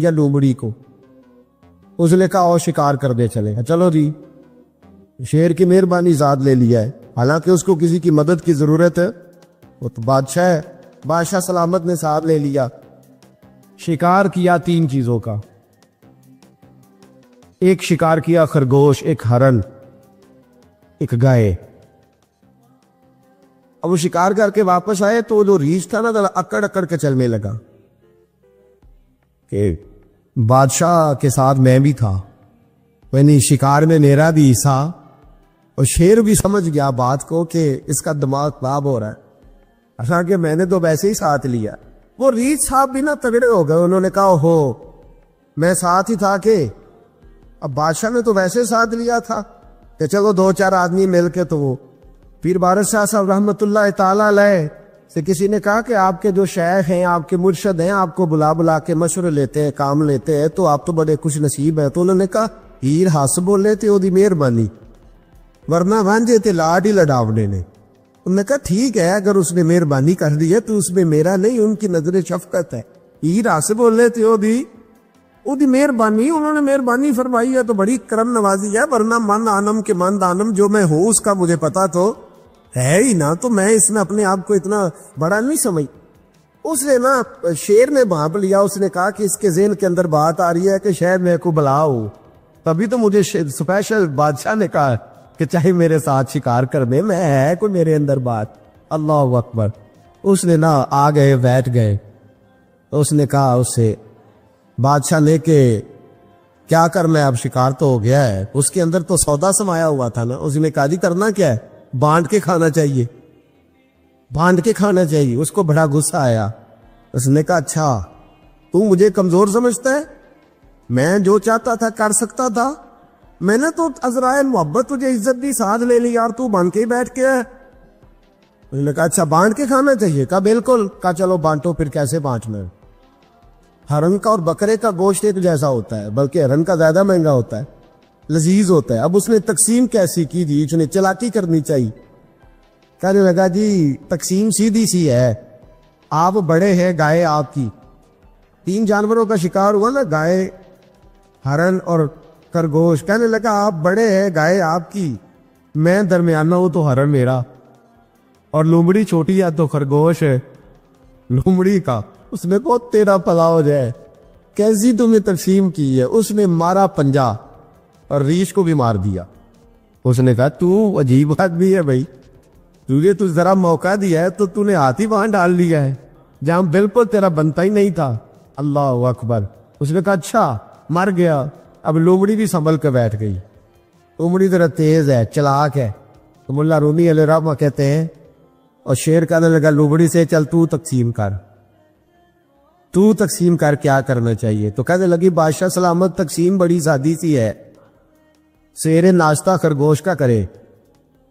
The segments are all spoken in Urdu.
یا لومڑی کو، اس نے کہا اور شکار کر دے چلے. چلو جی، شیر کی مہربانی ذات لے لیا ہے، حالانکہ اس کو کسی کی مدد کی ضرورت ہے، وہ تو بادشاہ ہے. بادشاہ سلامت نے ساتھ لے لیا. شکار کیا 3 چیزوں کا. ایک شکار کیا خرگوش، ایک ہرن، ایک گائے. اب وہ شکار کر کے واپس آئے تو جو ریچھ تھا نا ذرا اکڑ اکڑ کے چلنے لگا کہ بادشاہ کے ساتھ میں بھی تھا، یعنی شکار میں میرا بھی حصہ. اور شیر بھی سمجھ گیا بات کو کہ اس کا دماغ خراب ہو رہا ہے، حالانکہ میں نے تو ویسے ہی ساتھ لیا. وہ ریچھ صاحب بھی نا تگڑے ہو گئے، انہوں نے کہا ہو میں ساتھ ہی تھا کہ اب بادشاہ نے تو ویسے ساتھ لیا تھا کہ چلو 2-4 آدمی مل کے. تو وہ پیر بارش شاہ صاحب رحمت اللہ تعالیٰ علیہ سے کسی نے کہا کہ آپ کے جو شیخ ہیں، آپ کے مرشد ہیں، آپ کو بلا بلا کے مشورے لیتے ہیں، کام لیتے ہیں، تو آپ تو بڑے خوش نصیب ہیں. تو انہوں نے کہا ہیر ہس بولے تے وہ دی مہربانی، ورنہ وانجے تے لاڈ ہی لڈاونے نے. انہوں نے کہا ٹھیک ہے، اگر اس نے مہربانی کر دی ہے تو اس میں میرا نہیں، ان کی نظر شفقت ہے. ہیر ہس بولے تے وہ دی مہربانی، انہوں نے مہربانی فرمائی ہے تو بڑی کرم نوازی ہے، ورنہ من آنم کے من دانم، جو میں ہوں اس کا مجھے پتا تو ہے ہی نا، تو میں اس میں اپنے آپ کو اتنا بڑا نہیں سمجھ. اس نے نا شیر نے بھانپ لیا، اس نے کہا کہ اس کے ذہن کے اندر بات آ رہی ہے کہ شاید میں کو بلا ہوں، تبھی تو مجھے اسپیشل بادشاہ نے کہا کہ چاہے میرے ساتھ شکار کر دے، میں ہے کوئی میرے اندر بات. اللہ اکبر. اس نے نا آ گئے، بیٹھ گئے. اس نے کہا اس سے بادشاہ نے کہ کیا کرنا ہے، اب شکار تو ہو گیا ہے. اس کے اندر تو سودا سمایا ہوا تھا نا. اس نے کہا جی کرنا کیا ہے، بانٹ کے کھانا چاہیے، بانٹ کے کھانا چاہیے. اس کو بڑا غصہ آیا. اس نے کہا اچھا تو مجھے کمزور سمجھتا ہے، میں جو چاہتا تھا کر سکتا تھا، میں نے تو عذرائے محبت تجھے عزت دی، ساتھ لے لی یار، تو بن کے ہی بیٹھ کے ہے. اس نے کہا اچھا بانٹ کے کھانا چاہیے. کہا بالکل. کہا چلو بانٹو. پھر کیسے بانٹنا ہے؟ ہرن کا اور بکرے کا گوشت ایک جیسا ہوتا ہے، بلکہ ہرن کا زیادہ مہنگا ہوتا ہے، لذیذ ہوتا ہے. اب اس نے تقسیم کیسی کی جی، اس نے چلاکی کرنی چاہیے. کہنے لگا جی تقسیم سیدھی سی ہے، آپ بڑے ہیں، گائے آپ کی. 3 جانوروں کا شکار ہوا نا، گائے، ہرن اور خرگوش. کہنے لگا آپ بڑے ہیں، گائے آپ کی، میں درمیانہ ہوں تو ہرن میرا، اور لومڑی چھوٹی ہے تو خرگوش ہے لومڑی کا. اس نے کہا تیرا پلا ہو جائے، کیسی تم نے تقسیم کی ہے. اس نے مارا پنجا اور ریچھ کو بھی مار دیا. اس نے کہا تو عجیب آدمی ہے بھائی، تجھے تو ذرا موقع دیا ہے تو نے ہاتھ ہی وہاں ڈال لیا ہے جہاں بالکل تیرا بنتا ہی نہیں تھا. اللہ اکبر. اس نے کہا اچھا مر گیا. اب لومڑی بھی سنبھل کے بیٹھ گئی. لومڑی ذرا تیز ہے، چلاک ہے. تو مولا رومی علیہ الرحمہ کہتے ہیں، اور شیر کہنے لگا لومڑی سے چل تو تقسیم کر، تو تقسیم کر کیا کرنا چاہیے. تو کہنے لگی بادشاہ سلامت تقسیم بڑی سادی سی ہے، سویرے ناشتہ خرگوش کا کرے،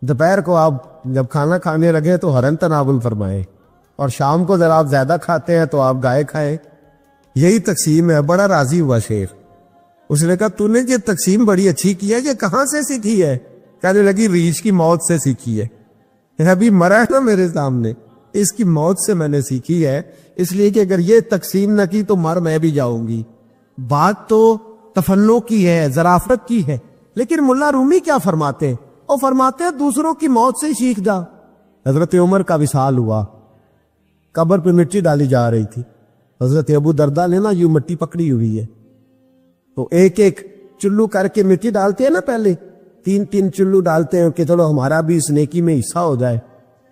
دوپہر کو آپ جب کھانا کھانے لگے تو ہرن تناول فرمائے، اور شام کو ذرا آپ زیادہ کھاتے ہیں تو آپ گائے کھائیں. یہی تقسیم ہے. بڑا راضی ہوا شیر. اس نے کہا تو نے یہ تقسیم بڑی اچھی کی ہے، یہ کہاں سے سیکھی ہے؟ کہنے لگی ریچھ کی موت سے سیکھی ہے. ابھی مرا ہے نا میرے سامنے، اس کی موت سے میں نے سیکھی ہے، اس لیے کہ اگر یہ تقسیم نہ کی تو مر میں بھی جاؤں گی. بات تو تفنن کی ہے، ظرافت کی ہے. لیکن ملا رومی کیا فرماتے ہیں؟ وہ فرماتے ہیں دوسروں کی موت سے سیکھ جا. حضرت عمر کا وصال ہوا، قبر پہ مٹی ڈالی جا رہی تھی. حضرت ابو دردہ نے نا یوں مٹی پکڑی ہوئی ہے، تو ایک ایک چلو کر کے مٹی ڈالتے ہیں نا، پہلے 3 چلو ڈالتے ہیں کہ چلو ہمارا بھی اس نیکی میں حصہ ہو جائے.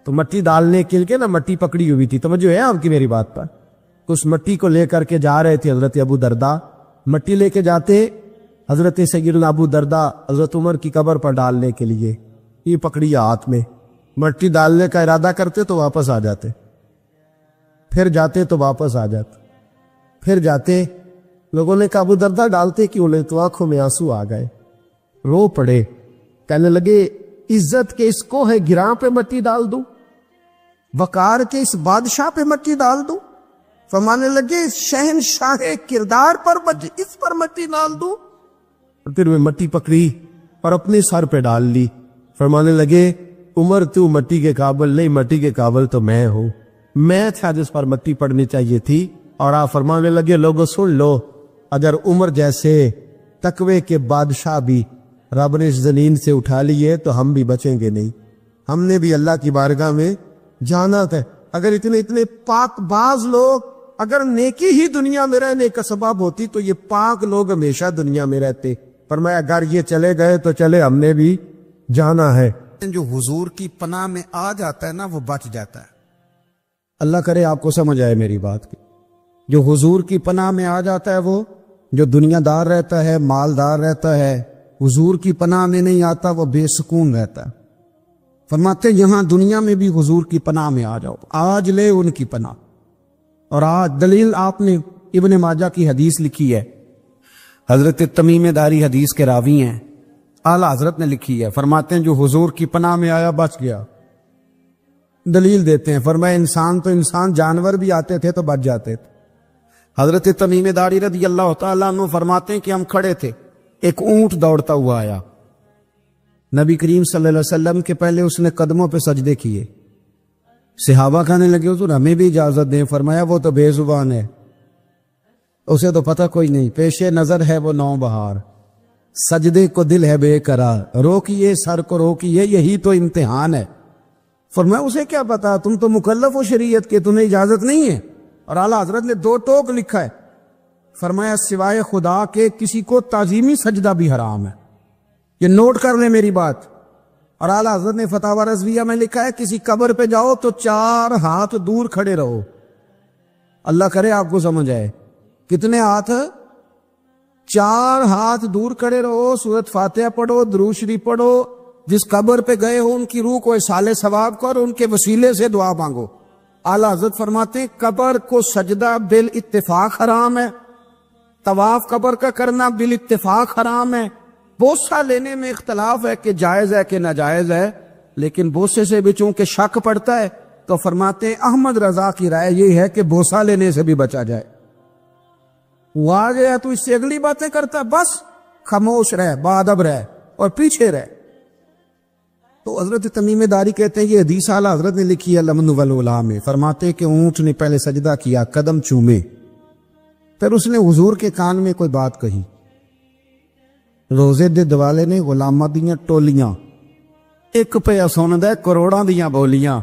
تو مٹی ڈالنے کے لیے نا مٹی پکڑی ہوئی تھی. توجہ ہے آپ کی میری بات پر؟ اس مٹی کو لے کر کے جا رہے تھے حضرت ابو دردہ. مٹی لے کے جاتے حضرت سیدنا ابو دردہ حضرت عمر کی قبر پر ڈالنے کے لیے، یہ پکڑی ہاتھ میں، مٹی ڈالنے کا ارادہ کرتے تو واپس آ جاتے، پھر جاتے تو واپس آ جاتے، پھر جاتے. لوگوں نے کہا ابو دردہ ڈالتے کیوں لے؟ تو آنکھوں میں آنسو آ گئے، رو پڑے. کہنے لگے عزت کے اس کو ہے گراں پہ مٹی ڈال دوں، وقار کے اس بادشاہ پہ مٹی ڈال دوں. فرمانے لگے شہنشاہ کردار پر اس پر مٹی ڈال دوں. پھر میں مٹی پکڑی اور اپنے سر پہ ڈال لی. فرمانے لگے عمر تو مٹی کے قابل نہیں، مٹی کے قابل تو میں ہوں، میں تھا جس پر مٹی پڑنی چاہیے تھی. اور آپ فرمانے لگے لوگوں سن لو، اگر عمر جیسے تقوی کے بادشاہ بھی رب نے زمین سے اٹھا لیے تو ہم بھی بچیں گے نہیں. ہم نے بھی اللہ کی بارگاہ میں جانا ہے. اگر اتنے پاک باز لوگ اگر نیکی ہی دنیا میں رہنے کا سبب ہوتی تو یہ پاک لوگ ہمیشہ دنیا میں رہتے. فرمایا اگر یہ چلے گئے تو چلے, ہم نے بھی جانا ہے. جو حضور کی پناہ میں آ جاتا ہے نا وہ بچ جاتا ہے. اللہ کرے آپ کو سمجھ آئے میری بات کی. جو حضور کی پناہ میں آ جاتا ہے وہ جو دنیا دار رہتا ہے, مالدار رہتا ہے, حضور کی پناہ میں نہیں آتا وہ بے سکون رہتا ہے. فرماتے یہاں دنیا میں بھی حضور کی پناہ میں آ جاؤ, آج لے ان کی پناہ. اور آج دلیل آپ نے ابن ماجہ کی حدیث لکھی ہے, حضرت تمیم داری حدیث کے راوی ہیں, اعلیٰ حضرت نے لکھی ہے. فرماتے ہیں جو حضور کی پناہ میں آیا بچ گیا. دلیل دیتے ہیں, فرمایا انسان جانور بھی آتے تھے تو بچ جاتے تھے. حضرت تمیم داری رضی اللہ تعالیٰ عنہ فرماتے ہیں کہ ہم کھڑے تھے, ایک اونٹ دوڑتا ہوا آیا. نبی کریم صلی اللہ علیہ وسلم کے پہلے اس نے قدموں پہ سجدے کیے. صحابہ کہنے لگے حضور ہمیں بھی اجازت دیں. فرمایا وہ تو بے زبان ہے, اسے تو پتہ کوئی نہیں, پیش نظر ہے وہ نو بہار, سجدے کو دل ہے بے قرار, روکیے سر کو روکیے یہی تو امتحان ہے. فرمایا اسے کیا پتا, تم تو مکلف ہو شریعت کے, تمہیں اجازت نہیں ہے. اور اعلیٰ حضرت نے 2 ٹوک لکھا ہے. فرمایا سوائے خدا کے کسی کو تعظیمی سجدہ بھی حرام ہے. یہ نوٹ کر لیں میری بات. اور اعلیٰ حضرت نے فتاوی رضویہ میں لکھا ہے کسی قبر پہ جاؤ تو 4 ہاتھ دور کھڑے رہو. اللہ کرے آپ کو سمجھ آئے. کتنے ہاتھ؟ 4 ہاتھ دور کھڑے رہو, سورۃ فاتحہ پڑھو, درود شریف پڑھو, جس قبر پہ گئے ہو ان کی روح کو اصال ثواب کر, ان کے وسیلے سے دعا مانگو. اعلیٰ حضرت فرماتے ہیں قبر کو سجدہ بالاتفاق حرام ہے, طواف قبر کا کرنا بالاتفاق حرام ہے. بوسہ لینے میں اختلاف ہے کہ جائز ہے کہ ناجائز ہے, لیکن بوسے سے بھی چونکہ شک پڑتا ہے تو فرماتے ہیں احمد رضا کی رائے یہ ہے کہ بوسہ لینے سے بھی بچا جائے. وہ آ گیا تو اس سے اگلی باتیں کرتا, بس خاموش رہ, باادب رہ اور پیچھے رہ. تو حضرت تمیم داری کہتے ہیں یہ حدیث اعلیٰ حضرت نے لکھی ہے لمن والولا میں. فرماتے کہ اونٹ نے پہلے سجدہ کیا, قدم چومے, پھر اس نے حضور کے کان میں کوئی بات کہی. روزے دے دوالے نے غلامہ دیاں ٹولیاں, ایک پہ سن دے کروڑاں دیاں بولیاں.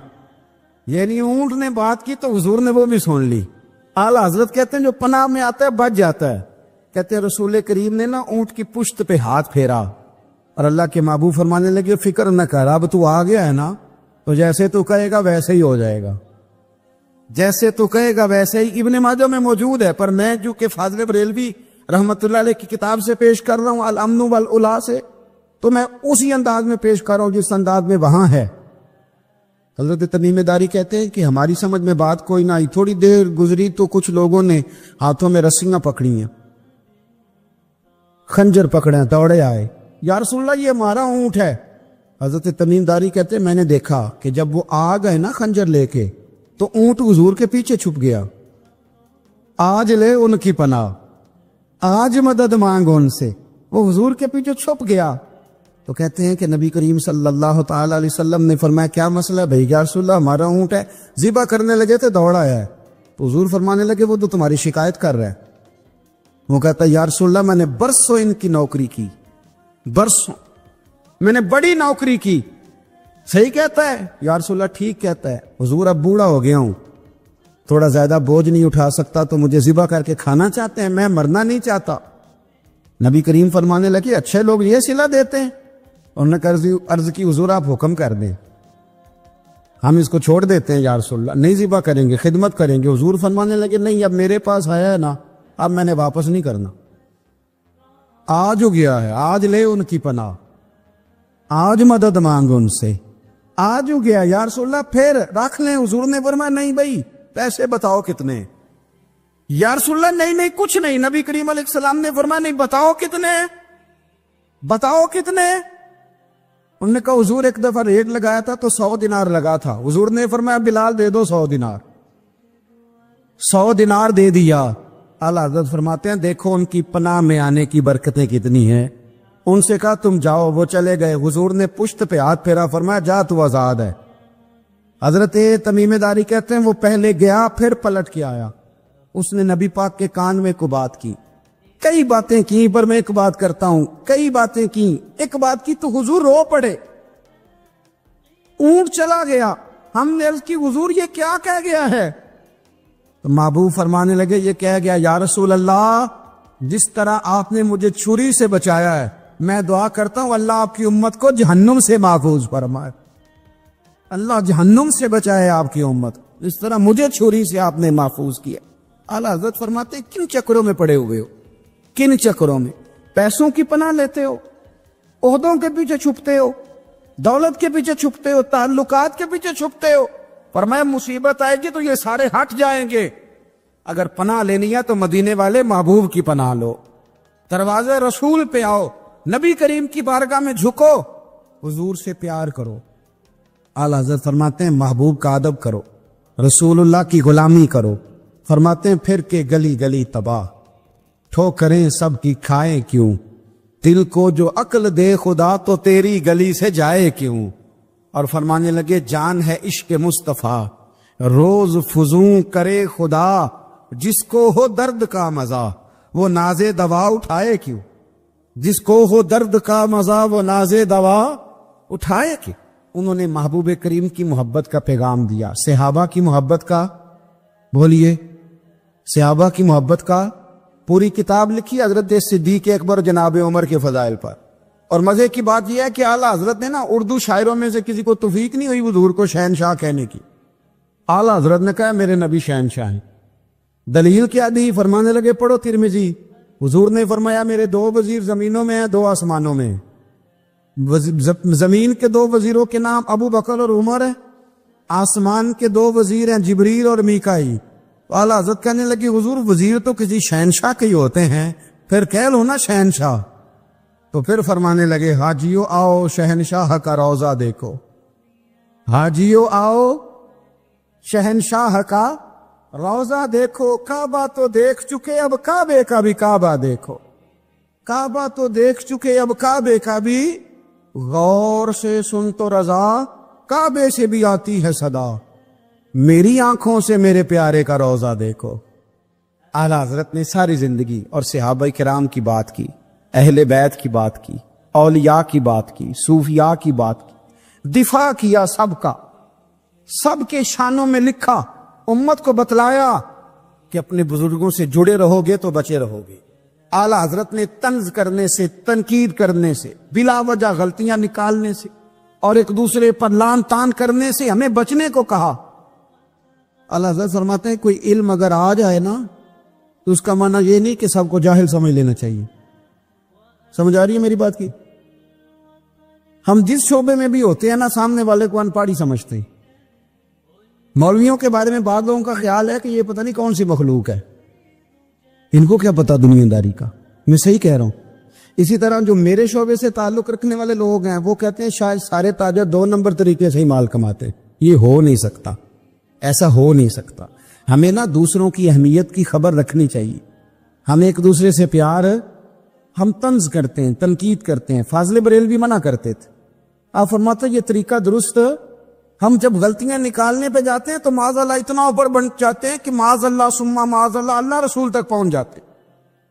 یعنی اونٹ نے بات کی تو حضور نے وہ بھی سن لی. اعلیٰ حضرت کہتے ہیں جو پناہ میں آتا ہے بچ جاتا ہے. کہتے ہیں رسول کریم نے نا اونٹ کی پشت پہ ہاتھ پھیرا اور اللہ کے محبوب فرمانے لگے فکر نہ کر, اب تو آ گیا ہے نا, تو جیسے تو کہے گا ویسے ہی ہو جائے گا, جیسے تو کہے گا ویسے ہی. ابن ماجہ میں موجود ہے, پر میں جو کہ فاضل بریلوی رحمت اللہ علیہ کی کتاب سے پیش کر رہا ہوں الامن والاولا سے, تو میں اسی انداز میں پیش کر رہا ہوں جس انداز میں وہاں ہے. حضرت تمیم داری کہتے ہیں کہ ہماری سمجھ میں بات کوئی نہ آئی. تھوڑی دیر گزری تو کچھ لوگوں نے ہاتھوں میں رسیاں پکڑی ہیں, خنجر پکڑے ہیں, دوڑے آئے, یا رسول اللہ یہ ہمارا اونٹ ہے. حضرت تمیم داری کہتے ہیں میں نے دیکھا کہ جب وہ آ گئے نا خنجر لے کے تو اونٹ حضور کے پیچھے چھپ گیا. آج لے ان کی پناہ, آج مدد مانگ ان سے, وہ حضور کے پیچھے چھپ گیا. تو کہتے ہیں کہ نبی کریم صلی اللہ تعالی علیہ وسلم نے فرمایا کیا مسئلہ ہے بھائی؟ یا رسول اللہ ہمارا اونٹ ہے. ذبح کرنے لگے تھے دوڑا ہے. تو حضور فرمانے لگے وہ تو تمہاری شکایت کر رہا ہے. وہ کہتا ہے یا رسول اللہ میں نے برسوں ان کی نوکری کی, برسوں میں نے بڑی نوکری کی. صحیح کہتا ہے یا رسول اللہ؟ ٹھیک کہتا ہے. حضور اب بوڑھا ہو گیا ہوں, تھوڑا زیادہ بوجھ نہیں اٹھا سکتا, تو مجھے ذبح کر کے کھانا چاہتے ہیں, میں مرنا نہیں چاہتا. نبی کریم فرمانے لگے اچھے لوگ یہ صلہ دیتے ہیں. انہوں نے عرض کی حضور آپ حکم کر دیں, ہم اس کو چھوڑ دیتے ہیں یا رسول اللہ, نہیں ذبح کریں گے, خدمت کریں گے. حضور فرمانے لگے نہیں اب میرے پاس آیا ہے نا, اب میں نے واپس نہیں کرنا. آج ہو گیا ہے, آج لے ان کی پناہ, آج مدد مانگ ان سے, آج ہو گیا یا رسول اللہ پھر رکھ لیں. حضور نے فرمایا نہیں بھائی پیسے بتاؤ کتنے. یا رسول اللہ نہیں کچھ نہیں. نبی کریم علیہ السلام نے فرمایا نہیں بتاؤ کتنے, بتاؤ کتنے. انہوں نے کہا حضور ایک دفعہ ریٹ لگایا تھا تو 100 دینار لگا تھا. حضور نے فرمایا بلال دے دو 100 دینار. 100 دینار دے دیا. اعلیٰ حضرت فرماتے ہیں دیکھو ان کی پناہ میں آنے کی برکتیں کتنی ہیں. ان سے کہا تم جاؤ, وہ چلے گئے. حضور نے پشت پہ ہاتھ پھیرا, فرمایا جا تو آزاد ہے. حضرت تمیم داری کہتے ہیں وہ پہلے گیا پھر پلٹ کے آیا. اس نے نبی پاک کے کان میں کو بات کی. کئی باتیں کی، پر میں ایک بات کرتا ہوں، کئی باتیں کی، ایک بات کی تو حضور رو پڑے. اونٹ چلا گیا، ہم نے عرض کی حضور یہ کیا کہہ گیا ہے؟ تو محبوب فرمانے لگے یہ کہہ گیا یا رسول اللہ جس طرح آپ نے مجھے چھری سے بچایا ہے، میں دعا کرتا ہوں اللہ آپ کی امت کو جہنم سے محفوظ فرمائے. اللہ جہنم سے بچائے آپ کی امت، اس طرح مجھے چھری سے آپ نے محفوظ کیا. اعلیٰ حضرت فرماتے ہیں کن چکروں میں پڑے ہوئے ہو، کن چکروں میں؟ پیسوں کی پناہ لیتے ہو، عہدوں کے پیچھے چھپتے ہو، دولت کے پیچھے چھپتے ہو، تعلقات کے پیچھے چھپتے ہو. فرمایا مصیبت آئے گی تو یہ سارے ہٹ جائیں گے. اگر پناہ لینی ہے تو مدینے والے محبوب کی پناہ لو، دروازے رسول پہ آؤ، نبی کریم کی بارگاہ میں جھکو، حضور سے پیار کرو. اعلیٰ حضرت فرماتے ہیں محبوب کا ادب کرو، رسول اللہ کی غلامی کرو. فرماتے ہیں پھر کے گلی گلی تباہ، ٹھوکریں سب کی کھائے کیوں، دل کو جو عقل دے خدا تو تیری گلی سے جائے کیوں. اور فرمانے لگے جان ہے عشق مصطفیٰ، روز فزوں کرے خدا، جس کو ہو درد کا مزہ وہ ناز دوا اٹھائے کیوں. جس کو ہو درد کا مزہ وہ ناز دوا اٹھائے کیوں. انہوں نے محبوب کریم کی محبت کا پیغام دیا. صحابہ کی محبت کا، بولیے، صحابہ کی محبت کا پوری کتاب لکھی حضرت صدیق اکبر جناب عمر کے فضائل پر. اور مزے کی بات یہ ہے کہ اعلیٰ حضرت نے نا اردو شاعروں میں سے کسی کو توفیق نہیں ہوئی حضور کو شہنشاہ کہنے کی. اعلیٰ حضرت نے کہا میرے نبی شہنشاہ ہیں. دلیل کیا دی؟ فرمانے لگے پڑھو ترمذی. حضور نے فرمایا میرے 2 وزیر زمینوں میں ہیں، 2 آسمانوں میں. زمین کے 2 وزیروں کے نام ابو بکر اور عمر ہیں، آسمان کے 2 وزیر ہیں جبریل اور میکائیل. اعلیٰ حضرت کہنے لگی حضور وزیر تو کسی شہنشاہ کے ہی ہوتے ہیں، پھر کہہ لو نا شہنشاہ. تو پھر فرمانے لگے حاجیو آؤ شہنشاہ کا روضہ دیکھو، حاجیو آؤ شہنشاہ کا روضہ دیکھو. کعبہ تو دیکھ چکے اب کعبے کا بھی کعبہ دیکھو، کعبہ تو دیکھ چکے اب کعبے کا بھی، غور سے سن تو رضا کعبے سے بھی آتی ہے صدا، میری آنکھوں سے میرے پیارے کا روضہ دیکھو. اعلیٰ حضرت نے ساری زندگی اور صحابہ کرام کی بات کی، اہل بیت کی بات کی، اولیاء کی بات کی، صوفیاء کی بات کی، دفاع کیا سب کا، سب کے شانوں میں لکھا، امت کو بتلایا کہ اپنے بزرگوں سے جڑے رہو گے تو بچے رہو گے. اعلیٰ حضرت نے طنز کرنے سے، تنقید کرنے سے، بلا وجہ غلطیاں نکالنے سے اور ایک دوسرے پر لان تان کرنے سے ہمیں بچنے کو کہا. اعلیٰ حضرت فرماتے ہیں کوئی علم اگر آ جائے نا تو اس کا معنی یہ نہیں کہ سب کو جاہل سمجھ لینا چاہیے. سمجھ آ رہی ہے میری بات کی؟ ہم جس شعبے میں بھی ہوتے ہیں نا سامنے والے کو ان پڑھ ہی سمجھتے ہیں. مولویوں کے بارے میں بعض لوگوں کا خیال ہے کہ یہ پتہ نہیں کون سی مخلوق ہے، ان کو کیا پتا دنیا داری کا. میں صحیح کہہ رہا ہوں. اسی طرح جو میرے شعبے سے تعلق رکھنے والے لوگ ہیں وہ کہتے ہیں شاید سارے تاجر 2 نمبر طریقے سے ہی مال کماتے ہیں. یہ ہو نہیں سکتا، ایسا ہو نہیں سکتا. ہمیں نا دوسروں کی اہمیت کی خبر رکھنی چاہیے. ہم ایک دوسرے سے پیار، ہم طنز کرتے ہیں، تنقید کرتے ہیں. فاضل بریلوی منع کرتے تھے. آپ فرماتے یہ طریقہ درست. ہم جب غلطیاں نکالنے پہ جاتے ہیں تو معاذ اللہ اتنا اوپر بن جاتے ہیں کہ معاذ اللہ ثم معاذ اللہ اللہ رسول تک پہنچ جاتے.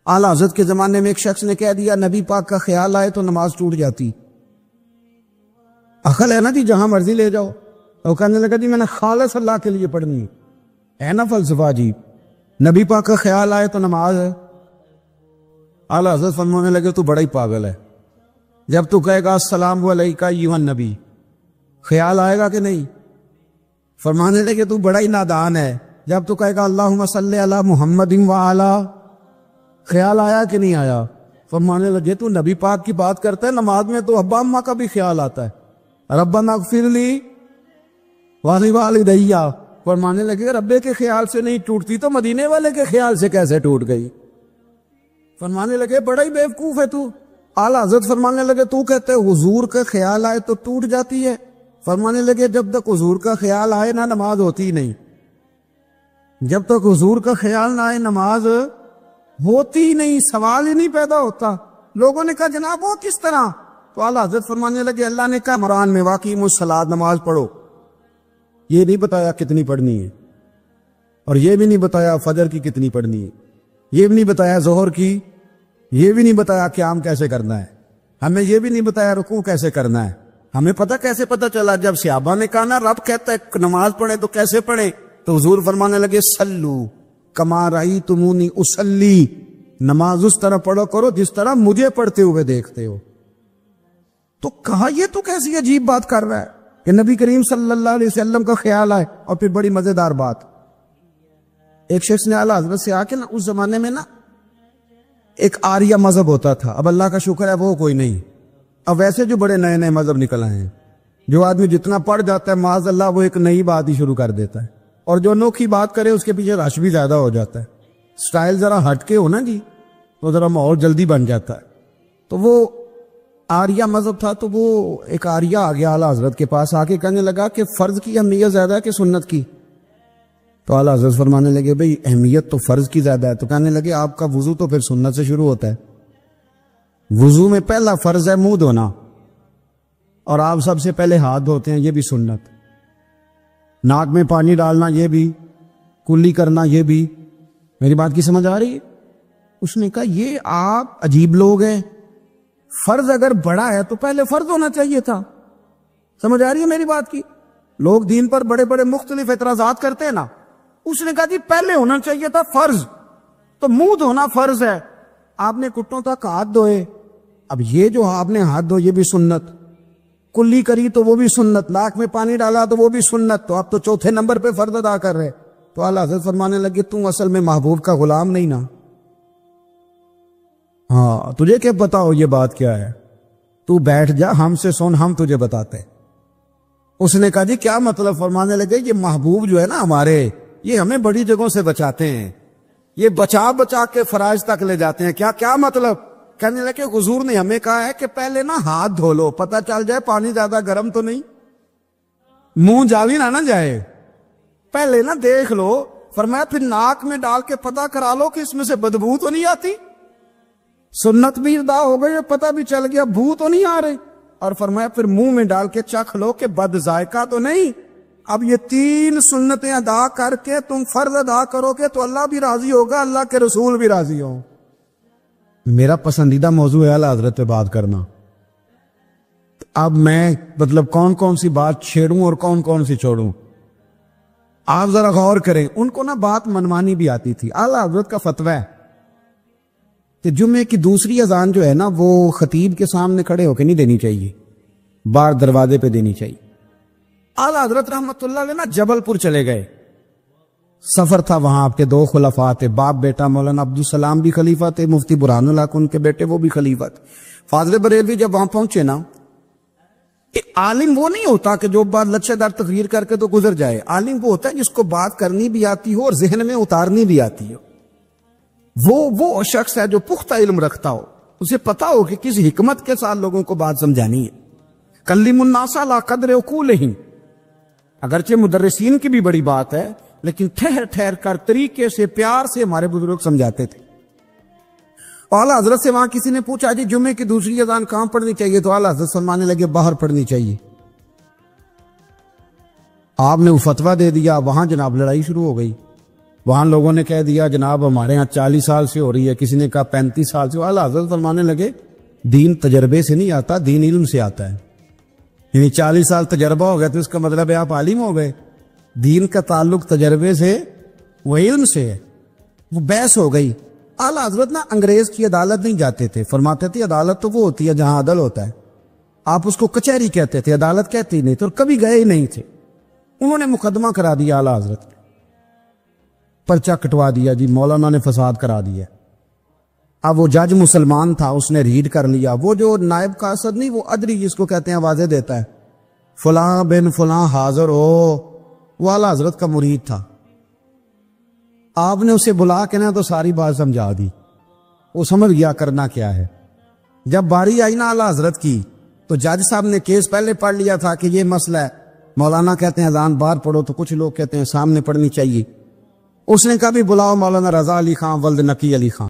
اعلیٰ حضرت کے زمانے میں ایک شخص نے کہہ دیا نبی پاک کا خیال آئے تو نماز ٹوٹ جاتی. عقل ہے نا جی، جہاں مرضی لے جاؤ. وہ کہنے لگا جی میں نے خالص اللہ کے لیے پڑھنی ہے نا فلسفہ جی، نبی پاک کا خیال آئے تو نماز ہے. اعلیٰ حضرت فرمانے لگے تو بڑا ہی پاگل ہے. جب تو کہے گا السلام علیکہ ایھا النبی، خیال آئے گا کہ نہیں؟ فرمانے لگے تو بڑا ہی نادان ہے. جب تو کہے گا اللہم صلی علی محمد وعلی، خیال آیا کہ نہیں آیا؟ فرمانے لگے تو نبی پاک کی بات کرتا ہے، نماز میں تو ابا اماں کا بھی خیال آتا ہے. ربنا اغفر لی والدیّ، فرمانے لگے ربے کے خیال سے نہیں ٹوٹتی تو مدینے والے کے خیال سے کیسے ٹوٹ گئی؟ فرمانے لگے بڑا ہی بیوقوف ہے تو. اعلیٰ حضرت فرمانے لگے تو کہتے حضور کا خیال آئے تو ٹوٹ جاتی ہے. فرمانے لگے جب تک حضور کا خیال آئے نہ نماز ہوتی نہیں. جب تک حضور کا خیال نہ آئے نماز ہوتی نہیں، سوال ہی نہیں پیدا ہوتا. لوگوں نے کہا جناب وہ کس طرح؟ تو اعلیٰ حضرت فرمانے لگے اللہ نے کہا قرآن میں واقعی الصلاۃ، نماز پڑھو. یہ نہیں بتایا کتنی پڑھنی ہے، اور یہ بھی نہیں بتایا فجر کی کتنی پڑھنی ہے، یہ بھی نہیں بتایا ظہر کی یہ بھی نہیں بتایا قیام کیسے کرنا ہے، ہمیں یہ بھی نہیں بتایا رکوع کیسے کرنا ہے. ہمیں کیسے پتا چلا؟ جب صحابہ نے کہا نا رب کہتا ہے نماز پڑھے تو کیسے پڑھے، تو حضور فرمانے لگے سلو کما رأیتمونی اصلی، نماز اس طرح پڑھو کرو جس طرح مجھے پڑھتے ہوئے دیکھتے ہو. تو کہا یہ تو کیسی عجیب بات کر رہا ہے کہ نبی کریم صلی اللہ علیہ وسلم کا خیال آئے. اور پھر بڑی مزیدار بات، ایک شخص نے اعلیٰ حضرت سے آ کے نا، اس زمانے میں نا ایک آریہ مذہب ہوتا تھا، اب اللہ کا شکر ہے وہ کوئی نہیں. اب ویسے جو بڑے نئے نئے مذہب نکل آئے ہیں، جو آدمی جتنا پڑھ جاتا ہے معاذ اللہ وہ ایک نئی بات ہی شروع کر دیتا ہے، اور جو انوکھی بات کرے اس کے پیچھے رش بھی زیادہ ہو جاتا ہے. سٹائل ذرا ہٹ کے ہو نا جی تو ذرا ماحول جلدی بن جاتا ہے. تو وہ آریہ مذہب تھا، تو وہ ایک آریہ آ گیا اعلیٰ حضرت کے پاس، آ کے کہنے لگا کہ فرض کی اہمیت زیادہ ہے کہ سنت کی؟ تو اعلیٰ حضرت فرمانے لگے بھئی اہمیت تو فرض کی زیادہ ہے. تو کہنے لگے آپ کا وضو تو پھر سنت سے شروع ہوتا ہے. وضو میں پہلا فرض ہے منہ دھونا، اور آپ سب سے پہلے ہاتھ دھوتے ہیں، یہ بھی سنت. ناک میں پانی ڈالنا یہ بھی، کلی کرنا یہ بھی. میری بات کی سمجھ آ رہی ہے؟ اس نے کہا یہ آپ عجیب لوگ ہیں، فرض اگر بڑا ہے تو پہلے فرض ہونا چاہیے تھا. سمجھ آ رہی ہے میری بات کی؟ لوگ دین پر بڑے بڑے مختلف اعتراضات کرتے ہیں نا. اس نے کہا جی پہلے ہونا چاہیے تھا فرض، تو منہ دھونا فرض ہے، آپ نے گھٹنوں تک ہاتھ دھوئے. اب یہ جو آپ نے ہاتھ دھو یہ بھی سنت، کلی کری تو وہ بھی سنت، ناک میں پانی ڈالا تو وہ بھی سنت، تو آپ تو چوتھے نمبر پہ فرض ادا کر رہے. تو اعلیٰ حضرت فرمانے لگے تم اصل میں محبوب کا غلام نہیں نا. ہاں تجھے کیا بتاؤ یہ بات کیا ہے، تو بیٹھ جا ہم سے سن، ہم تجھے بتاتے. اس نے کہا جی کیا مطلب؟ فرمانے لگے یہ محبوب جو ہے نا ہمارے، یہ ہمیں بڑی جگہوں سے بچاتے ہیں، یہ بچا بچا کے فرائض تک لے جاتے ہیں. کیا مطلب؟ کہنے لگے حضور نے ہمیں کہا ہے کہ پہلے نا ہاتھ دھو لو، پتہ چل جائے پانی زیادہ گرم تو نہیں، منہ جاوی نہ جائے، پہلے نا دیکھ لو. فرمایا پھر ناک میں ڈال کے پتہ کرا لو کہ اس میں سے بدبو تو نہیں آتی. سنت بھی ادا ہو گئی، پتہ بھی چل گیا بو تو نہیں آ رہی. اور فرمایا پھر منہ میں ڈال کے چکھ لو کہ بد ذائقہ تو نہیں. اب یہ 3 سنتیں ادا کر کے تم فرض ادا کرو گے تو اللہ بھی راضی ہوگا، اللہ کے رسول بھی راضی ہوں. میرا پسندیدہ موضوع ہے اعلیٰ حضرت پہ بات کرنا. اب میں مطلب کون سی بات چھیڑوں اور کون سی چھوڑوں، آپ ذرا غور کریں. ان کو نا بات منمانی بھی آتی تھی. اعلیٰ حضرت کا فتویٰ ہے کہ جمعے کی دوسری اذان جو ہے نا وہ خطیب کے سامنے کھڑے ہو کے نہیں دینی چاہیے، باہر دروازے پہ دینی چاہیے. اعلیٰ حضرت رحمت اللہ علیہ نا جبل پور چلے گئے، سفر تھا، وہاں آپ کے 2 خلفاء تھے، باپ بیٹا مولانا عبدالسلام بھی خلیفہ تھے، مفتی برہان اللہ کو ان کے بیٹے وہ بھی خلیفہ تھے. فاضل بریلوی جب وہاں پہنچے نا، عالم وہ نہیں ہوتا کہ جو بات لچھے دار تقریر کر کے تو گزر جائے. عالم وہ ہوتا ہے جس کو بات کرنی بھی آتی ہو اور ذہن میں اتارنی بھی آتی ہو. وہ شخص ہے جو پختہ علم رکھتا ہو، اسے پتا ہو کہ کس حکمت کے ساتھ لوگوں کو بات سمجھانی ہے. کلم الناس علی قدر عقولہم، اگرچہ مدرسین کی بھی بڑی بات ہے لیکن ٹھہر کر طریقے سے پیار سے ہمارے بزرگ سمجھاتے تھے. اعلیٰ حضرت سے وہاں کسی نے پوچھا جی جمعے کی دوسری اذان کہاں پڑھنی چاہیے؟ تو اعلیٰ حضرت فرمانے لگے باہر پڑھنی چاہیے. آپ نے وہ فتویٰ دے دیا، وہاں جناب لڑائی شروع ہو گئی. وہاں لوگوں نے کہہ دیا جناب ہمارے ہاں 40 سال سے ہو رہی ہے، کسی نے کہا 35 سال سے. اعلیٰ حضرت فرمانے لگے دین تجربے سے نہیں آتا، دین علم سے آتا ہے. یعنی 40 سال تجربہ ہو گیا تو اس کا مطلب ہے آپ عالم ہو گئے. دین کا تعلق تجربے سے وہ علم سے ہے. وہ بحث ہو گئی. اعلیٰ حضرت نا انگریز کی عدالت نہیں جاتے تھے، فرماتے تھے عدالت تو وہ ہوتی ہے جہاں عدل ہوتا ہے، آپ اس کو کچہری کہتے تھے، عدالت کہتے نہیں تھے، اور کبھی گئے ہی نہیں تھے. انہوں نے مقدمہ کرا دیا، اعلیٰ حضرت نے پرچہ کٹوا دیا جی مولانا نے فساد کرا دیا. اب وہ جج مسلمان تھا، اس نے ریڈ کر لیا. وہ جو نائب قاصد نہیں، وہ ادری جس کو کہتے ہیں آوازیں دیتا ہے، فلاں بن فلاں حاضر ہو، وہ اعلیٰ حضرت کا مرید تھا. آپ نے اسے بلا کے نا تو ساری بات سمجھا دی، وہ سمجھ گیا کرنا کیا ہے. جب باری آئی نا اعلیٰ حضرت کی تو جج صاحب نے کیس پہلے پڑھ لیا تھا کہ یہ مسئلہ ہے. مولانا کہتے ہیں اذان باہر پڑھو، تو کچھ لوگ کہتے ہیں سامنے پڑھنی چاہیے. اس نے کہا بھی بلاؤ مولانا رضا علی خان ولد نقی علی خان.